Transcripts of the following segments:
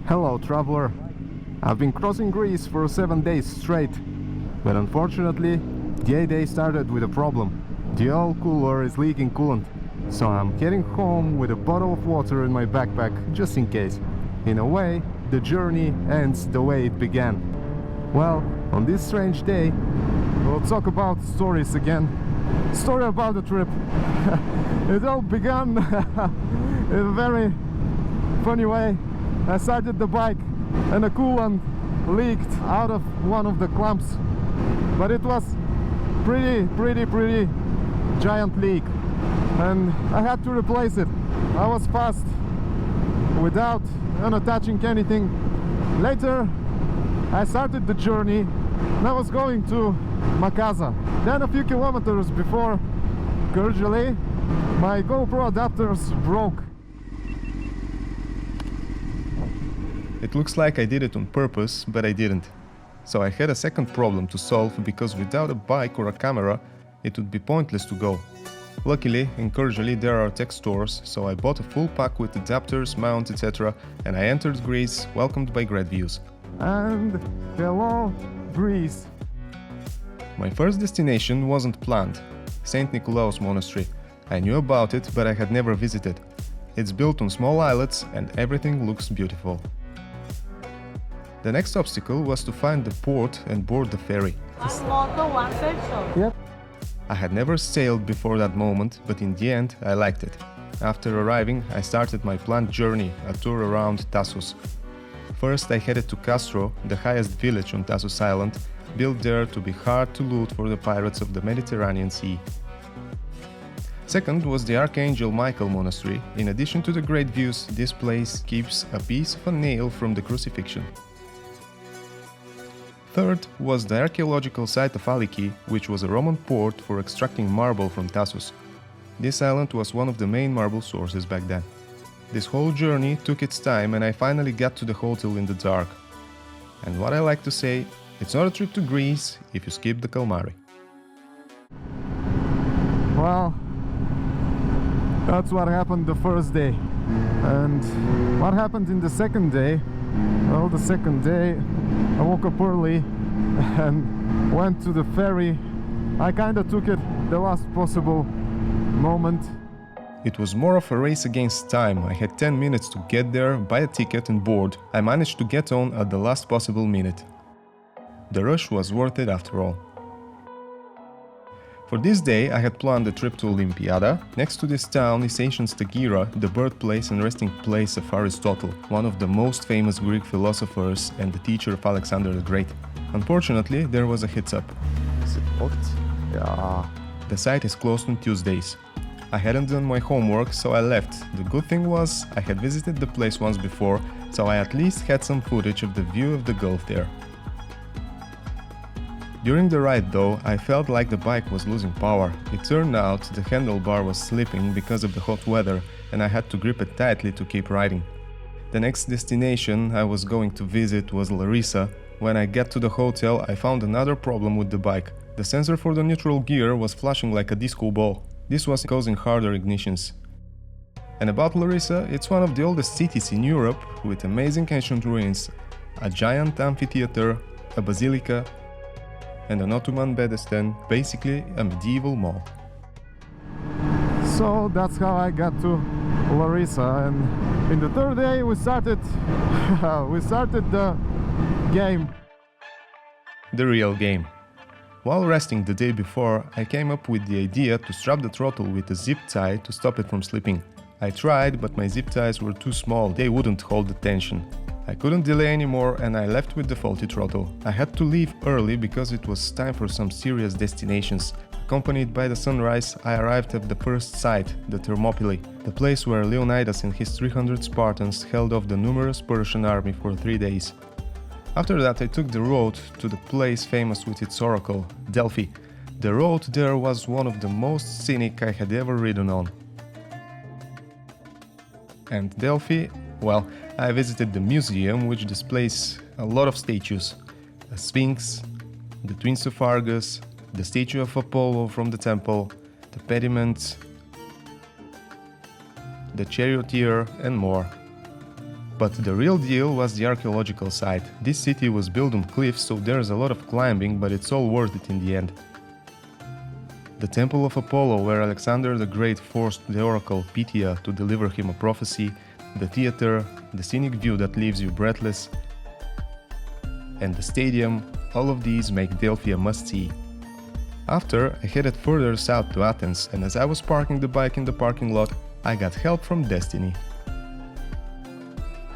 Hello, traveler. I've been crossing Greece for 7 days straight, but unfortunately, the 8th day started with a problem. The oil cooler is leaking coolant, so I'm heading home with a bottle of water in my backpack just in case. In a way, the journey ends the way it began. Well, on this strange day, we'll talk about stories again. Story about the trip. It all began in a very funny way. I started the bike and the coolant leaked out of one of the clamps, but it was pretty giant leak, and I had to replace it. I was fast without unattaching anything. Later I started the journey and I was going to Makaza. Then a few kilometers before Kyrgyzstan, my GoPro adapters broke. It looks like I did it on purpose, but I didn't. So I had a second problem to solve, because without a bike or a camera, it would be pointless to go. Luckily, in Kyrgyzstan there are tech stores, so I bought a full pack with adapters, mounts, etc. and I entered Greece, welcomed by great views. And hello, Greece! My first destination wasn't planned. St. Nicolaus Monastery. I knew about it, but I had never visited. It's built on small islets and everything looks beautiful. The next obstacle was to find the port and board the ferry. One motor, one person. Yep. I had never sailed before that moment, but in the end I liked it. After arriving, I started my planned journey, a tour around Thassos. First I headed to Castro, the highest village on Thassos Island, built there to be hard to loot for the pirates of the Mediterranean Sea. Second was the Archangel Michael Monastery. In addition to the great views, this place keeps a piece of a nail from the crucifixion. Third was the archaeological site of Aliki, which was a Roman port for extracting marble from Thassos. This island was one of the main marble sources back then. This whole journey took its time and I finally got to the hotel in the dark. And what I like to say, it's not a trip to Greece if you skip the calamari. Well, that's what happened the first day. And what happened in the second day? Well, the second day I woke up early and went to the ferry. I kinda took it the last possible moment. It was more of a race against time. I had 10 minutes to get there, buy a ticket and board. I managed to get on at the last possible minute. The rush was worth it after all. For this day I had planned a trip to Olympiada. Next to this town is ancient Stagira, the birthplace and resting place of Aristotle, one of the most famous Greek philosophers and the teacher of Alexander the Great. Unfortunately, there was a hiccup. Is it locked? Yeah. The site is closed on Tuesdays. I hadn't done my homework, so I left. The good thing was, I had visited the place once before, so I at least had some footage of the view of the Gulf there. During the ride though, I felt like the bike was losing power. It turned out the handlebar was slipping because of the hot weather and I had to grip it tightly to keep riding. The next destination I was going to visit was Larissa. When I got to the hotel, I found another problem with the bike. The sensor for the neutral gear was flashing like a disco ball. This was causing harder ignitions. And about Larissa, it's one of the oldest cities in Europe with amazing ancient ruins, a giant amphitheater, a basilica, and an Ottoman Bedestan, basically a medieval mall. So that's how I got to Larissa, and in the third day we started the game. The real game. While resting the day before, I came up with the idea to strap the throttle with a zip tie to stop it from slipping. I tried, but my zip ties were too small, they wouldn't hold the tension. I couldn't delay anymore and I left with the faulty throttle. I had to leave early because it was time for some serious destinations. Accompanied by the sunrise, I arrived at the first site, the Thermopylae, the place where Leonidas and his 300 Spartans held off the numerous Persian army for 3 days. After that I took the road to the place famous with its oracle, Delphi. The road there was one of the most scenic I had ever ridden on. And Delphi, well, I visited the museum, which displays a lot of statues. A Sphinx, the twins of Argus, the statue of Apollo from the temple, the pediment, the charioteer, and more. But the real deal was the archaeological site. This city was built on cliffs, so there's a lot of climbing, but it's all worth it in the end. The Temple of Apollo, where Alexander the Great forced the oracle Pythia to deliver him a prophecy, the theater, the scenic view that leaves you breathless, and the stadium, all of these make Delphi a must-see. After, I headed further south to Athens, and as I was parking the bike in the parking lot, I got help from Destiny.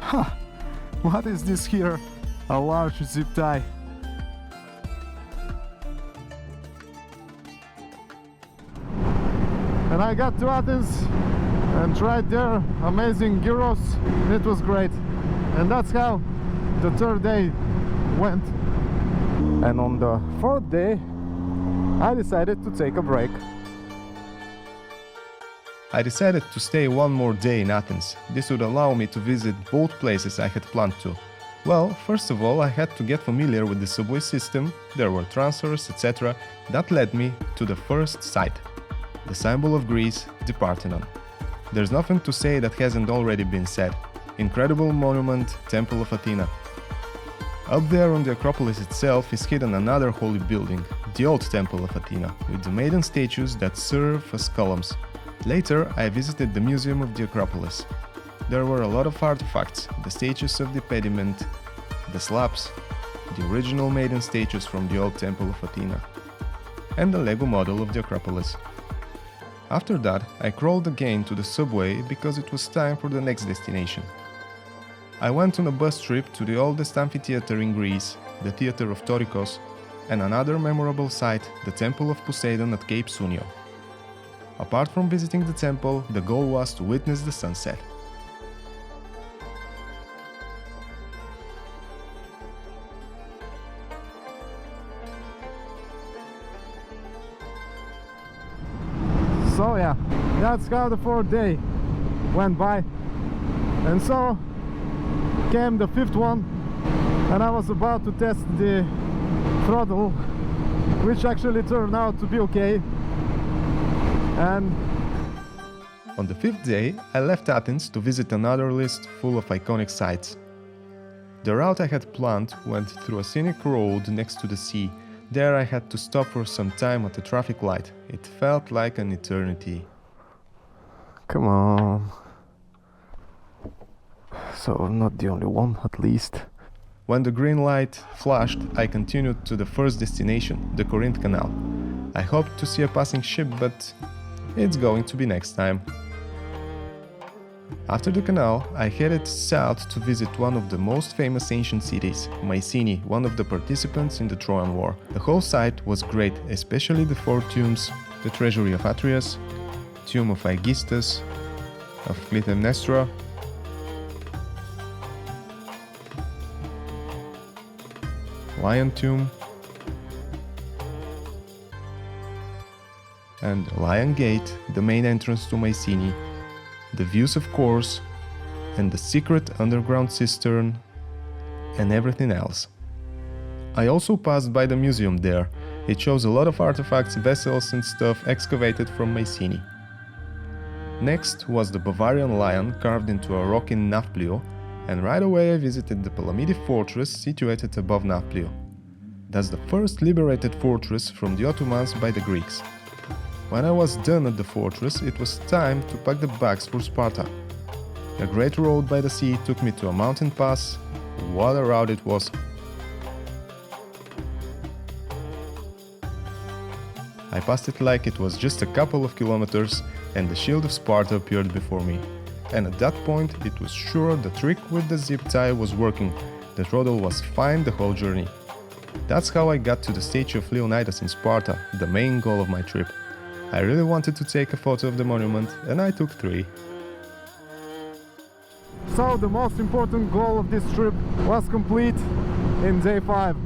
Ha! What is this here? A large zip tie. And I got to Athens and tried their amazing gyros. It was great. And that's how the third day went. And on the fourth day, I decided to take a break. I decided to stay one more day in Athens. This would allow me to visit both places I had planned to. Well, first of all, I had to get familiar with the subway system, there were transfers, etc. That led me to the first site, the symbol of Greece, the Parthenon. There's nothing to say that hasn't already been said. Incredible monument, Temple of Athena. Up there on the Acropolis itself is hidden another holy building, the old Temple of Athena, with the maiden statues that serve as columns. Later, I visited the Museum of the Acropolis. There were a lot of artifacts, the statues of the pediment, the slabs, the original maiden statues from the old Temple of Athena, and the Lego model of the Acropolis. After that, I crawled again to the subway because it was time for the next destination. I went on a bus trip to the oldest amphitheater in Greece, the Theater of Torikos, and another memorable site, the Temple of Poseidon at Cape Sunio. Apart from visiting the temple, the goal was to witness the sunset. So yeah, that's how the fourth day went by. And so came the fifth one, and I was about to test the throttle, which actually turned out to be okay. And on the fifth day, I left Athens to visit another list full of iconic sites. The route I had planned went through a scenic road next to the sea. There I had to stop for some time at a traffic light. It felt like an eternity. come on. So I'm not the only one, at least. When the green light flashed, I continued to the first destination, the Corinth Canal. I hoped to see a passing ship, but it's going to be next time. After the canal, I headed south to visit one of the most famous ancient cities, Mycenae, one of the participants in the Trojan War. The whole site was great, especially the four tombs, the treasury of Atreus, tomb of Aegisthus, of Clytemnestra, Lion tomb, and Lion Gate, the main entrance to Mycenae, the views of course, and the secret underground cistern, and everything else. I also passed by the museum there. It shows a lot of artifacts, vessels and stuff excavated from Mycenae. Next was the Bavarian lion carved into a rock in Nafplio, and right away I visited the Palamidi fortress situated above Nafplio. That's the first liberated fortress from the Ottomans by the Greeks. When I was done at the fortress, it was time to pack the bags for Sparta. A great road by the sea took me to a mountain pass. What a route it was! I passed it like it was just a couple of kilometers, and the shield of Sparta appeared before me. And at that point, it was sure the trick with the zip tie was working. The throttle was fine the whole journey. That's how I got to the statue of Leonidas in Sparta, the main goal of my trip. I really wanted to take a photo of the monument, and I took 3. So the most important goal of this trip was complete in day 5,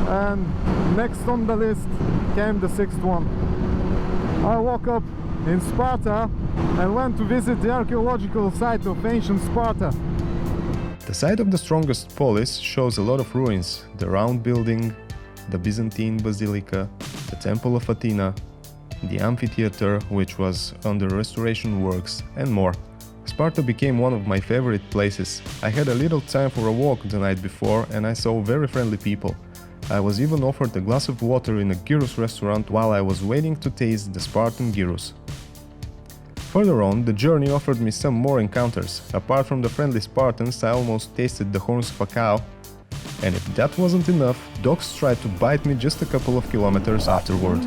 and next on the list came the 6th one. I woke up in Sparta and went to visit the archaeological site of ancient Sparta. The site of the strongest polis shows a lot of ruins: the round building, the Byzantine basilica, the temple of Athena, the amphitheater, which was under restoration works, and more. Sparta became one of my favorite places. I had a little time for a walk the night before and I saw very friendly people. I was even offered a glass of water in a gyros restaurant while I was waiting to taste the Spartan gyros. Further on, the journey offered me some more encounters. Apart from the friendly Spartans, I almost tasted the horns of a cow. And if that wasn't enough, dogs tried to bite me just a couple of kilometers afterward.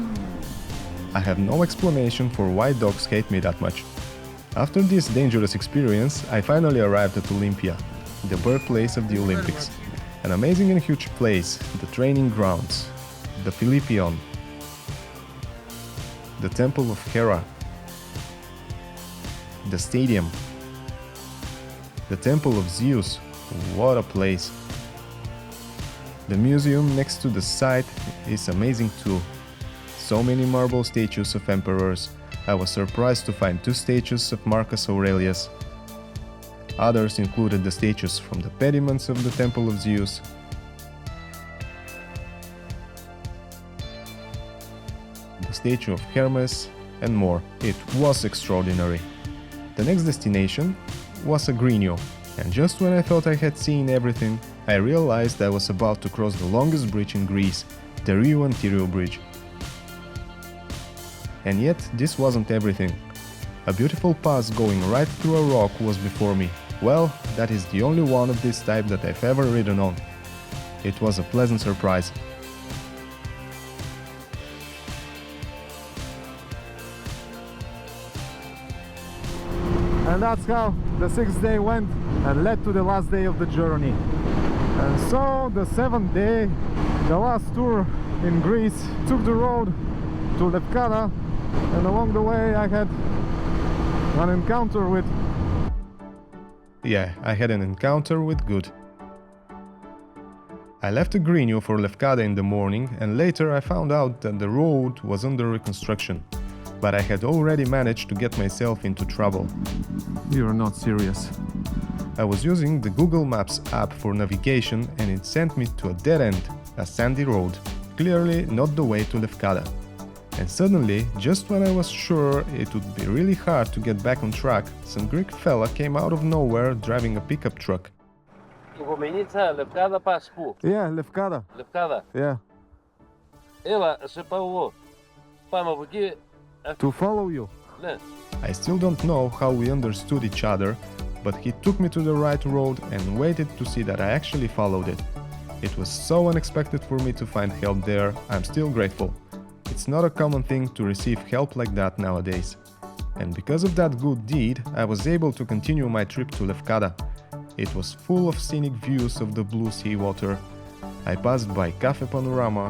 I have no explanation for why dogs hate me that much. After this dangerous experience, I finally arrived at Olympia, the birthplace of the Olympics. An amazing and huge place, the training grounds, the Philippion, the Temple of Hera, the stadium, the Temple of Zeus, what a place. The museum next to the site is amazing too. So many marble statues of emperors. I was surprised to find 2 statues of Marcus Aurelius. Others included the statues from the pediments of the Temple of Zeus, the statue of Hermes, and more. It was extraordinary. The next destination was Agrinio, and just when I thought I had seen everything, I realized I was about to cross the longest bridge in Greece, the Rio-Antirio Bridge. And yet, this wasn't everything. A beautiful pass going right through a rock was before me. Well, that is the only one of this type that I've ever ridden on. It was a pleasant surprise. And that's how the 6th day went and led to the last day of the journey. And so the 7th day, the last tour in Greece, took the road to Lefkada, and along the way I had an encounter with... I had an encounter with good. I left Agrinio for Lefkada in the morning, and later I found out that the road was under reconstruction. But I had already managed to get myself into trouble. You're not serious. I was using the Google Maps app for navigation and it sent me to a dead end, a sandy road, clearly not the way to Lefkada. And suddenly, just when I was sure it would be really hard to get back on track, some Greek fella came out of nowhere driving a pickup truck. Lefkada πας πού? Yeah, Lefkada. Lefkada. Yeah. Έλα, σε πάω εγώ. Πάμε από εκεί. To follow you. Ναι. I still don't know how we understood each other, but he took me to the right road and waited to see that I actually followed it. It was so unexpected for me to find help there, I'm still grateful. It's not a common thing to receive help like that nowadays. And because of that good deed, I was able to continue my trip to Lefkada. It was full of scenic views of the blue sea water. I passed by Cafe Panorama,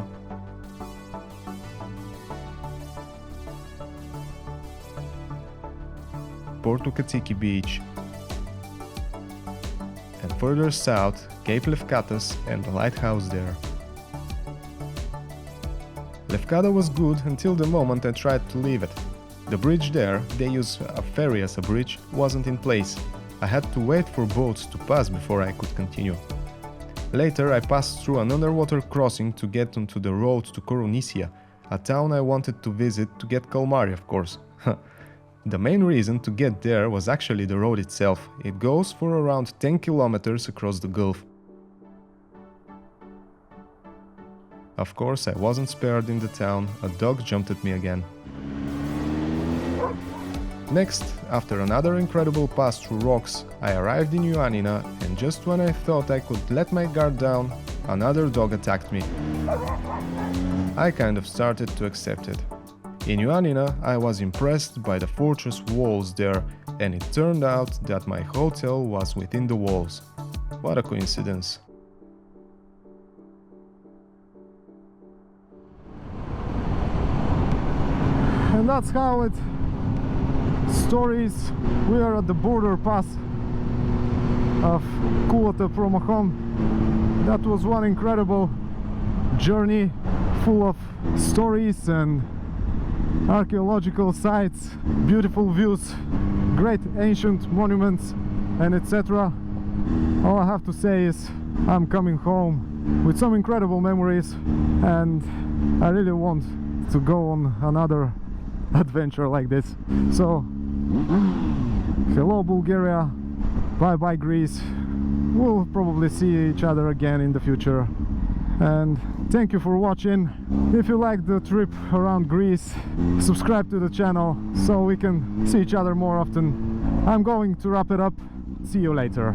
Porto Katsiki Beach, and further south, Cape Lefkatas and the lighthouse there. Lefkada was good until the moment I tried to leave it. The bridge there, they use a ferry as a bridge, wasn't in place. I had to wait for boats to pass before I could continue. Later I passed through an underwater crossing to get onto the road to Koronissia, a town I wanted to visit to get calamari, of course. The main reason to get there was actually the road itself. It goes for around 10 kilometers across the Gulf. Of course, I wasn't spared in the town. A dog jumped at me again. Next, after another incredible pass through rocks, I arrived in Ioannina, and just when I thought I could let my guard down, another dog attacked me. I kind of started to accept it. In Ioannina, I was impressed by the fortress walls there, and it turned out that my hotel was within the walls. What a coincidence. And that's how it stories. We are at the border pass of Promachon. That was one incredible journey full of stories and archaeological sites, beautiful views, great ancient monuments, and etc. All I have to say is I'm coming home with some incredible memories, and I really want to go on another adventure like this. So hello Bulgaria, bye bye Greece. We'll probably see each other again in the future, and thank you for watching. If you like the trip around Greece, subscribe to the channel so we can see each other more often. I'm going to wrap it up. See you later.